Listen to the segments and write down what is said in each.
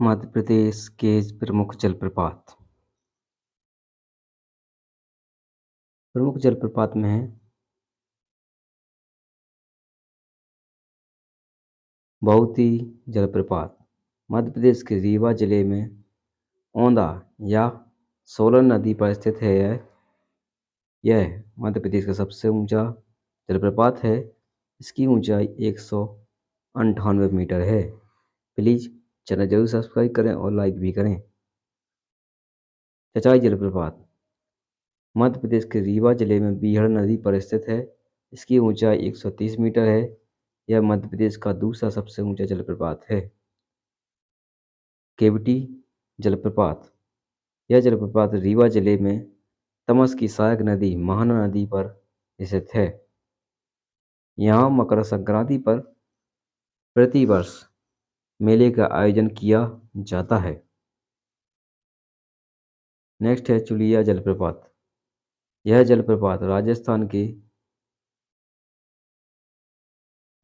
मध्य प्रदेश के प्रमुख जलप्रपात। प्रमुख जलप्रपात में है बहुती जलप्रपात। मध्य प्रदेश के रीवा जिले में औंधा या सोलन नदी पर स्थित है। यह मध्य प्रदेश का सबसे ऊंचा जलप्रपात है। इसकी ऊंचाई 198 मीटर है। प्लीज़ चैनल जरूर सब्सक्राइब करें और लाइक भी करें। चचाई जलप्रपात मध्य प्रदेश के रीवा जिले में बीहड़ नदी पर स्थित है। इसकी ऊंचाई 130 मीटर है। यह मध्य प्रदेश का दूसरा सबसे ऊंचा जलप्रपात है। केवटी जलप्रपात यह जलप्रपात रीवा जिले में तमस की सहायक नदी महाना नदी पर स्थित है। यहाँ मकर संक्रांति पर प्रतिवर्ष मेले का आयोजन किया जाता है। नेक्स्ट है चुलिया जलप्रपात। यह जलप्रपात राजस्थान के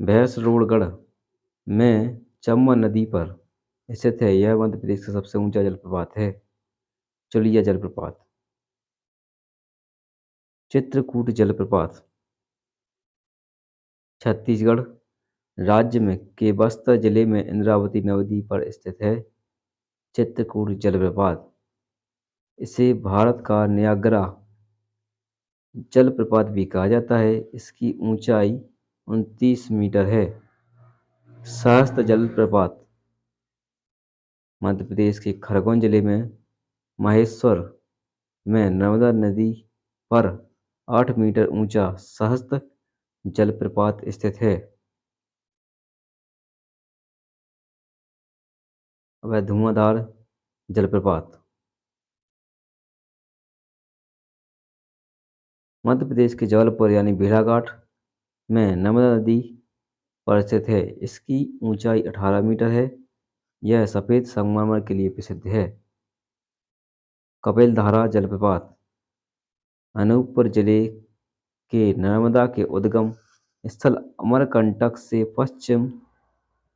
भैंसरोड़गढ़ में चंबल नदी पर स्थित है। यह मध्य प्रदेश का सबसे ऊंचा जलप्रपात है। चुलिया जलप्रपात। चित्रकूट जलप्रपात छत्तीसगढ़ राज्य में के बस्तर जिले में इंद्रावती नदी पर स्थित है। चित्रकूट जलप्रपात इसे भारत का नियाग्रा जलप्रपात भी कहा जाता है। इसकी ऊंचाई 29 मीटर है। सहस्त्र जलप्रपात मध्य प्रदेश के खरगोन जिले में महेश्वर में नर्मदा नदी पर 8 मीटर ऊंचा सहस्त्र जलप्रपात स्थित है। वह धुआंधार जलप्रपात मध्य प्रदेश के जबलपुर यानी भेड़ाघाट में नर्मदा नदी पर स्थित है। इसकी ऊंचाई 18 मीटर है। यह सफ़ेद संगमरमर के लिए प्रसिद्ध है। कपिलधारा जलप्रपात अनूपपुर जिले के नर्मदा के उद्गम स्थल अमरकंटक से पश्चिम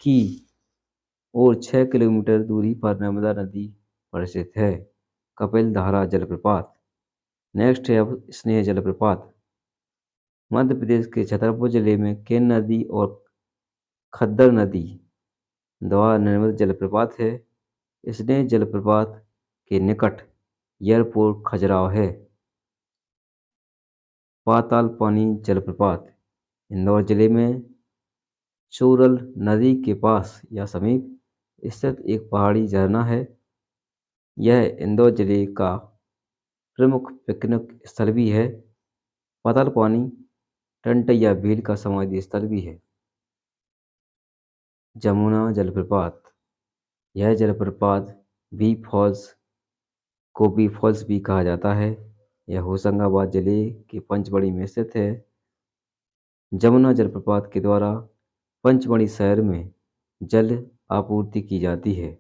की ओर 6 किलोमीटर दूरी पर नर्मदा नदी पर स्थित है। कपिलधारा जलप्रपात। नेक्स्ट है अब स्नेह जलप्रपात। मध्य प्रदेश के छतरपुर जिले में केन नदी और खद्दर नदी द्वारा निर्मित जलप्रपात है। स्नेह जलप्रपात के निकट एयरपोर्ट खजुराहो है। पाताल पानी जलप्रपात इंदौर जिले में चूरल नदी के पास या समीप स्थित एक पहाड़ी झरना है। यह इंदौर जिले का प्रमुख पिकनिक स्थल भी है। पाताल पानी टंटैया भील का समाधि स्थल भी है। जमुना जलप्रपात यह जलप्रपात बी फॉल्स को बी फॉल्स भी कहा जाता है। यह होशंगाबाद जिले के पंचमढ़ी में स्थित है। जमुना जलप्रपात के द्वारा पंचमढ़ी शहर में जल आपूर्ति की जाती है।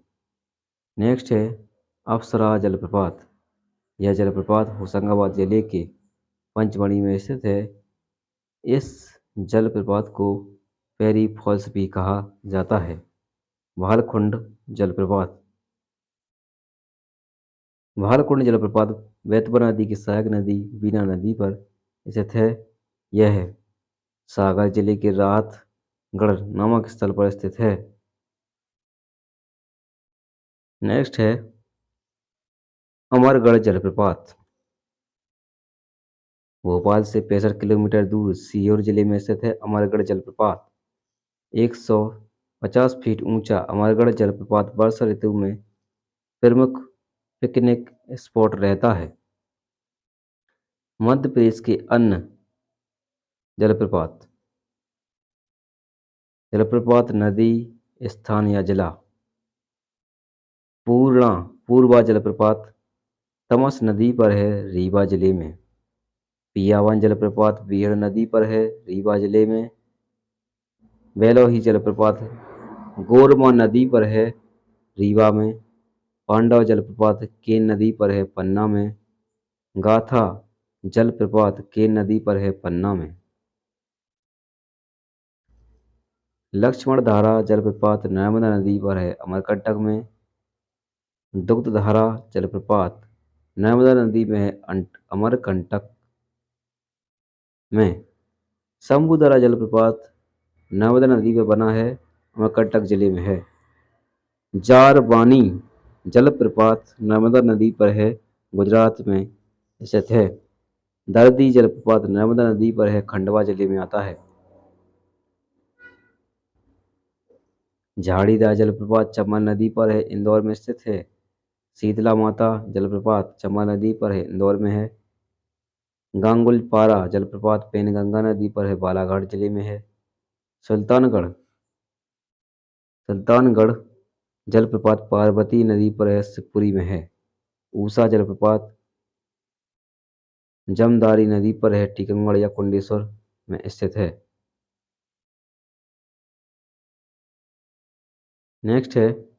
नेक्स्ट है अप्सरा जलप्रपात। यह जलप्रपात होशंगाबाद जिले के पंचमढ़ी में स्थित है। इस जलप्रपात को पेरी फॉल्स भी कहा जाता है। भालकुंड जलप्रपात भालकुंड जलप्रपात बेतवा नदी की सहायक नदी बीना नदी पर स्थित है। यह सागर जिले के राहतगढ़ नामक स्थल पर स्थित है। नेक्स्ट है अमरगढ़ जलप्रपात। भोपाल से 65 किलोमीटर दूर सीहोर जिले में स्थित है अमरगढ़ जलप्रपात। 150 फीट ऊंचा अमरगढ़ जलप्रपात वर्षा ऋतु में प्रमुख पिकनिक स्पॉट रहता है। मध्य प्रदेश के अन्य जलप्रपात नदी स्थान या जिला। पूर्वा जलप्रपात तमस नदी पर है रीवा जिले में। पियावन जलप्रपात बीहड़ नदी पर है रीवा जिले में। बेलोही जलप्रपात गोरमा नदी पर है रीवा में। पांडव जलप्रपात केन नदी पर है पन्ना में। गाथा जलप्रपात केन नदी पर है पन्ना में। लक्ष्मण धारा जलप्रपात नर्मदा नदी पर है अमरकंटक में। दुग्धधारा जलप्रपात नर्मदा नदी में है अमरकंटक में। शंभुधारा जलप्रपात नर्मदा नदी में बना है, अमरकंटक जिले में है। जारबानी जलप्रपात नर्मदा नदी पर है, गुजरात में स्थित है। दर्दी जलप्रपात नर्मदा नदी पर है, खंडवा जिले में आता है। झाड़ीदार जलप्रपात चंबल नदी पर है, इंदौर में स्थित है। शीतला माता जलप्रपात चंबल नदी पर है, इंदौर में है। गांगुलपारा जलप्रपात पेनगंगा नदी पर है, बालाघाट जिले में है। सुल्तानगढ़ सुल्तानगढ़ जलप्रपात पार्वती नदी पर है, शिवपुरी में है। ऊषा जलप्रपात जमदारी नदी पर है, टीकमगढ़ या कुंडेश्वर में स्थित है। नेक्स्ट है